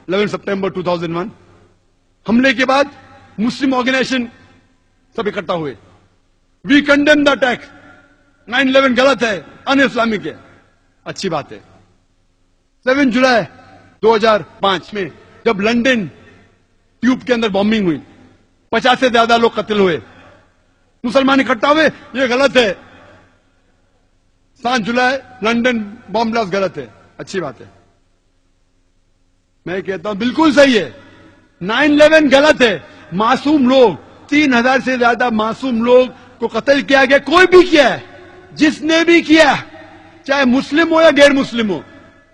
11 सितंबर 2001 हमले के बाद मुस्लिम ऑर्गेनाइजेशन सब इकट्ठा हुए. We condemn the attack. 9/11 गलत है, अन इस्लामिक है. अच्छी बात है. 7 जुलाई 2005 में जब लंदन ट्यूब के अंदर बॉम्बिंग हुई, 50 से ज्यादा लोग कत्ल हुए, मुसलमान इकट्ठा हुए, ये गलत है. 7 जुलाई लंदन बॉम्ब ब्लास्ट गलत है. अच्छी बात है. मैं कहता हूं बिल्कुल सही है. 9/11 गलत है. मासूम लोग, 3000 से ज्यादा मासूम लोग को कत्ल किया गया. कोई भी किया है, जिसने भी किया, चाहे मुस्लिम हो या गैर मुस्लिम हो,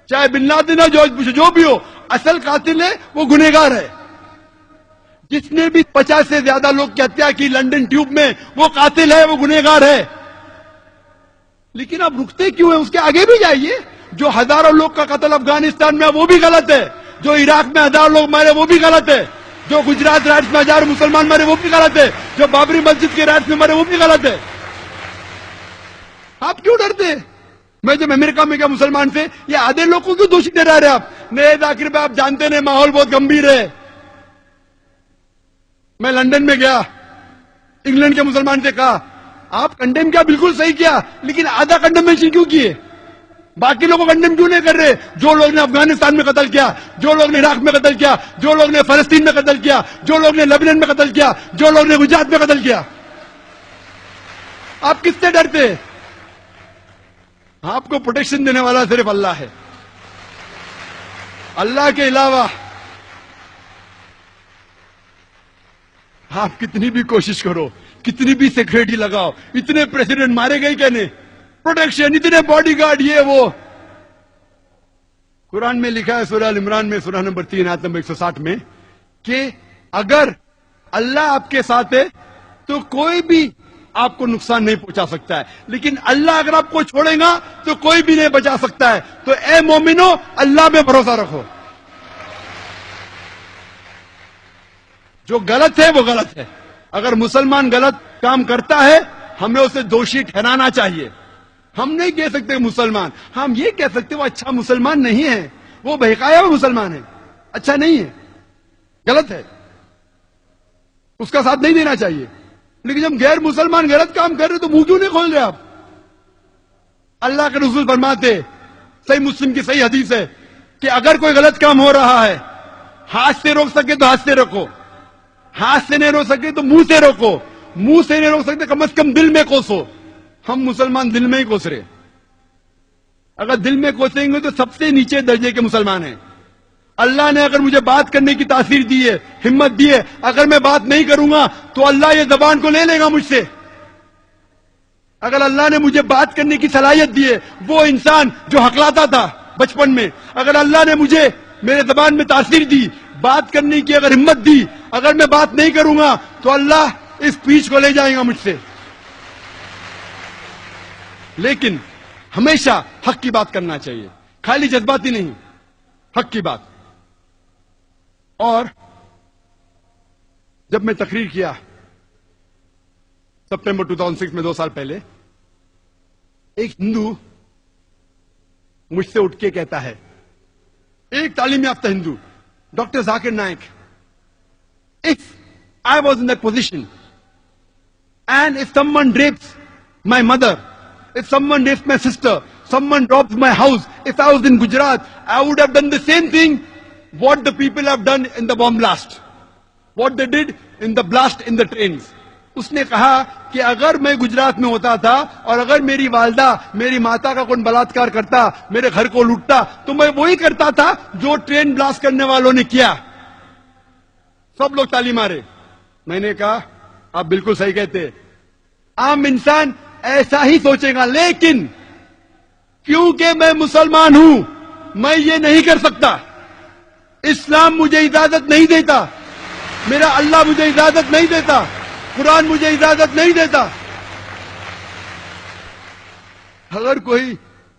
चाहे बिन लादेन हो, जॉर्ज बुश, जो भी हो, असल कातिल है वो गुनहगार है. जिसने भी 50 से ज्यादा लोग की हत्या की लंदन ट्यूब में, वो कातिल है, वो गुनहगार है. लेकिन आप रुकते क्यों हैं? उसके आगे भी जाइए. जो हजारों लोग का कत्ल अफगानिस्तान में, वो भी गलत है. जो इराक में हजारों लोग मारे, वो भी गलत है. जो गुजरात राज्य में हजारों मुसलमान मरे, वो भी गलत है. जो बाबरी मस्जिद के राज्य में मरे, वो भी गलत है. आप क्यों डरते? मैं जब अमेरिका में गया मुसलमान से, ये आधे लोग को क्यों दोषी ठहरा रहे आप? नहीं जाकिर भाई, आप जानते नहीं, माहौल बहुत गंभीर है. मैं लंदन में गया, इंग्लैंड के मुसलमान से कहा, आप कंडेम किया, बिल्कुल सही किया, लेकिन आधा कंडेमेशन क्यों किए? बाकी लोगों को कंडेम क्यों नहीं कर रहे? जो लोग ने अफगानिस्तान में कत्ल किया, जो लोग ने इराक में कत्ल किया, जो लोग ने फलस्तीन में कत्ल किया, जो लोग ने लेबनान में कत्ल किया, जो लोग ने गुजरात में कत्ल किया. आप किससे डरते? आपको प्रोटेक्शन देने वाला सिर्फ अल्लाह है. अल्लाह के अलावा आप कितनी भी कोशिश करो, कितनी भी सिक्योरिटी लगाओ, इतने प्रेसिडेंट मारे गए क्या नहीं, प्रोटेक्शन, इतने बॉडीगार्ड, ये वो. कुरान में लिखा है सूरह अल इमरान में, सूरह नंबर 3 आयत नंबर 160 में, कि अगर अल्लाह आपके साथ है तो कोई भी आपको नुकसान नहीं पहुंचा सकता है, लेकिन अल्लाह अगर आपको छोड़ेगा तो कोई भी नहीं बचा सकता है. तो ए मोमिनो, अल्लाह में भरोसा रखो. जो गलत है वो गलत है. अगर मुसलमान गलत काम करता है, हमें उसे दोषी ठहराना चाहिए. हम नहीं कह सकते मुसलमान, हम ये कह सकते वो अच्छा मुसलमान नहीं है, वो बहकाया हुआ मुसलमान है, अच्छा नहीं है, गलत है, उसका साथ नहीं देना चाहिए. लेकिन जब गैर मुसलमान गलत काम कर रहे तो मुंह क्यों नहीं खोल रहे आप? अल्लाह के रसूल फरमाते, सही मुस्लिम की सही हदीस है, कि अगर कोई गलत काम हो रहा है, हाथ से रोक सके तो हाथ से रोको, हाथ से नहीं रोक सके तो मुंह से रोको, मुंह से नहीं रोक सकते कम से कम दिल में कोसो. हम मुसलमान दिल में ही कोस रहे. अगर दिल में कोसेंगे तो सबसे नीचे दर्जे के मुसलमान हैं. अल्लाह ने अगर मुझे बात करने की तासीर दी है, हिम्मत दी है, अगर मैं बात नहीं करूंगा तो अल्लाह ये जबान को ले लेगा मुझसे. अगर अल्लाह ने मुझे बात करने की सलाहियत दी है, वो इंसान जो हकलाता था बचपन में, अगर अल्लाह ने मुझे मेरे जबान में तासीर दी, बात करने की अगर हिम्मत दी, अगर मैं बात नहीं करूंगा तो अल्लाह इस पीछ को ले जाएगा मुझसे. लेकिन हमेशा हक की बात करना चाहिए, खाली जज्बाती नहीं, हक की बात. और जब मैं तकरीर किया सितंबर 2006 में, 2 साल पहले, एक हिंदू मुझसे उठ के कहता है, एक तालीम याफ्ता हिंदू, doctor Zakir Naik, if I was in that position and if someone rapes my mother, if someone rapes my sister, someone robs my house, if I was in Gujarat, I would have done the same thing what the people have done in the bomb blast, what they did in the blast in the trains. उसने कहा कि अगर मैं गुजरात में होता था और अगर मेरी वालदा, मेरी माता का कोई बलात्कार करता, मेरे घर को लूटता, तो मैं वही करता था जो ट्रेन ब्लास्ट करने वालों ने किया. सब लोग ताली मारे. मैंने कहा आप बिल्कुल सही कहते, आम इंसान ऐसा ही सोचेगा, लेकिन क्योंकि मैं मुसलमान हूं, मैं ये नहीं कर सकता. इस्लाम मुझे इजाजत नहीं देता, मेरा अल्लाह मुझे इजाजत नहीं देता, कुरान मुझे इजाजत नहीं देता. अगर कोई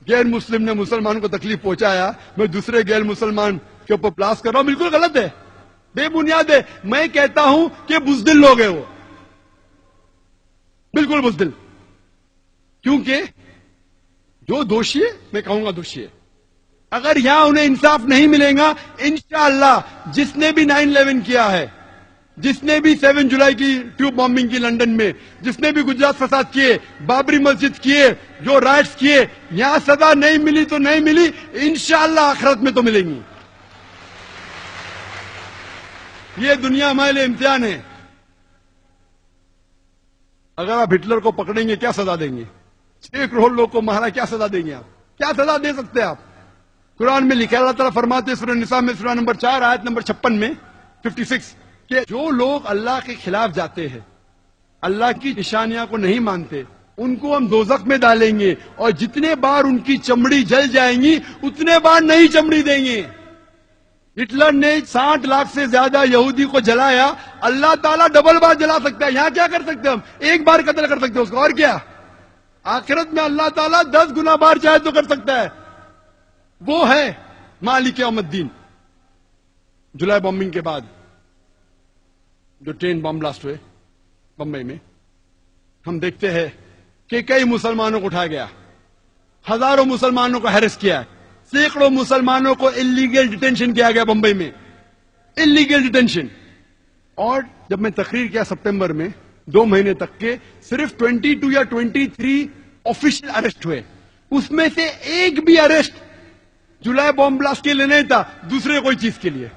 गैर मुस्लिम ने मुसलमान को तकलीफ पहुंचाया, मैं दूसरे गैर मुसलमान के ऊपर ब्लास्ट कर रहा हूं, बिल्कुल गलत है, बेबुनियाद है. मैं कहता हूं कि बुज़दिल लोग हैं वो, बिल्कुल बुज़दिल. क्योंकि जो दोषी है, मैं कहूंगा दोषी है. اگر یہاں انہیں انصاف نہیں ملے گا، انشاءاللہ جس نے بھی 9/11 کیا ہے، جس نے بھی 7 جولائی کی ٹیوب بامبنگ کی لنڈن میں، جس نے بھی گجرات فساد کیے، بابری مسجد کیے، جو رائٹس کیے، یہاں سزا نہیں ملی تو نہیں ملی، انشاءاللہ آخرت میں تو ملیں گی. یہ دنیا ہمارے لیے امتحان ہے. اگر آپ ہٹلر کو پکڑیں گے کیا سزا دیں گے؟ 6 کروڑ لوگ کو مارا، کیا سزا دیں گے آپ؟ کیا سزا دے سکتے ہیں آپ؟ قرآن میں لکھا، اللہ تعالیٰ فرماتے ہیں سورہ نساء میں سورہ نمبر 4 آیت نمبر 56 میں 56 کہ جو لوگ اللہ کے خلاف جاتے ہیں، اللہ کی نشانیاں کو نہیں مانتے، ان کو ہم دوزخ میں ڈالیں گے، اور جتنے بار ان کی چمڑی جل جائیں گی اتنے بار نئی چمڑی دیں گے. ہٹلر نے 60 لاکھ سے زیادہ یہودی کو جلایا، اللہ تعالیٰ ڈبل بار جلا سکتا ہے. یہاں کیا کر سکتے ہیں ہم؟ ایک بار قتل کر سکتے ہیں اس کو، اور کیا؟ آخرت میں اللہ تعالیٰ 10 گنا بار چاہے تو کر سکتا ہے. وہ ہے مالک یوم الدین. جولائی بامبنگ کے بعد جو ٹرین بم بلاسٹ ہوئے بمبئی میں، ہم دیکھتے ہیں کہ کئی مسلمانوں کو اٹھایا گیا، ہزاروں مسلمانوں کو ہیرس کیا ہے، سینکڑوں مسلمانوں کو انلیگل ڈیٹینشن کیا گیا بمبئی میں، انلیگل ڈیٹینشن. اور جب میں تقریر کیا سپٹمبر میں 2 مہینے تک کے، صرف 22 یا 23 آفیشیل اریسٹ ہوئے. اس میں سے ایک بھی اریسٹ جولائی بم بلاسٹ کے لیے نہیں تھا، دوسرے کوئی چیز کے لیے.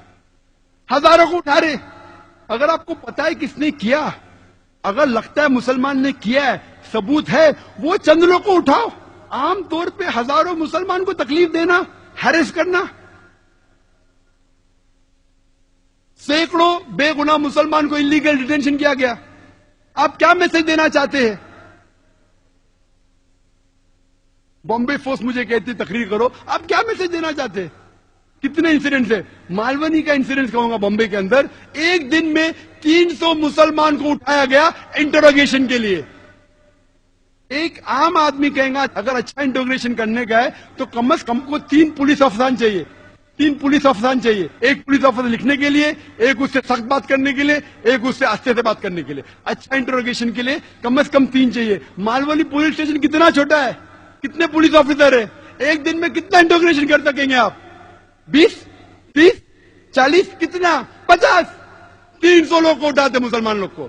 ہزاروں کو اٹھا رہے. اگر آپ کو پتا ہے کس نے کیا، اگر لگتا ہے مسلمان نے کیا ہے، ثبوت ہے، وہ چند لوگ کو اٹھاؤ. عام طور پہ ہزاروں مسلمان کو تکلیف دینا، ہیرس کرنا، سینکڑوں بے گناہ مسلمان کو انلیگل ڈیٹینشن کیا گیا. آپ کیا میسج دینا چاہتے ہیں؟ بامبے فورس مجھے کہتی تقریر کرو، آپ کیا میسج دینا چاہتے ہیں؟ کتنے انسیڈنٹس ہیں؟ مالونی کا انسیڈنٹ کہوں گا بامبے کے اندر، ایک دن میں 300 مسلمان کو اٹھایا گیا انٹروگیشن کے لیے. ایک عام آدمی کہیں گا اگر اچھا انٹروگیشن کرنے کا ہے تو کم از کم کو 3 پولیس افسران چاہیے، 3 پولیس افسران چاہیے. ایک پولیس افسر لکھنے کے لیے، ایک اس سے سخت بات کرنے کے لیے، ایک اس سے آستے سے بات کرنے کے لیے. اچھا انٹروگیشن کے لیے کم از کم 3 چاہیے. مالونی پولیس اسٹیشن کتنا چھوٹا ہے، کتنے پولیس آفیسر ہیں، ایک دن میں کتنا انٹروگیشن کر سکیں گے آپ؟ 20 30 40 کتنا 50 300 لوگ کو اٹھاتے مسلمان لوگ کو.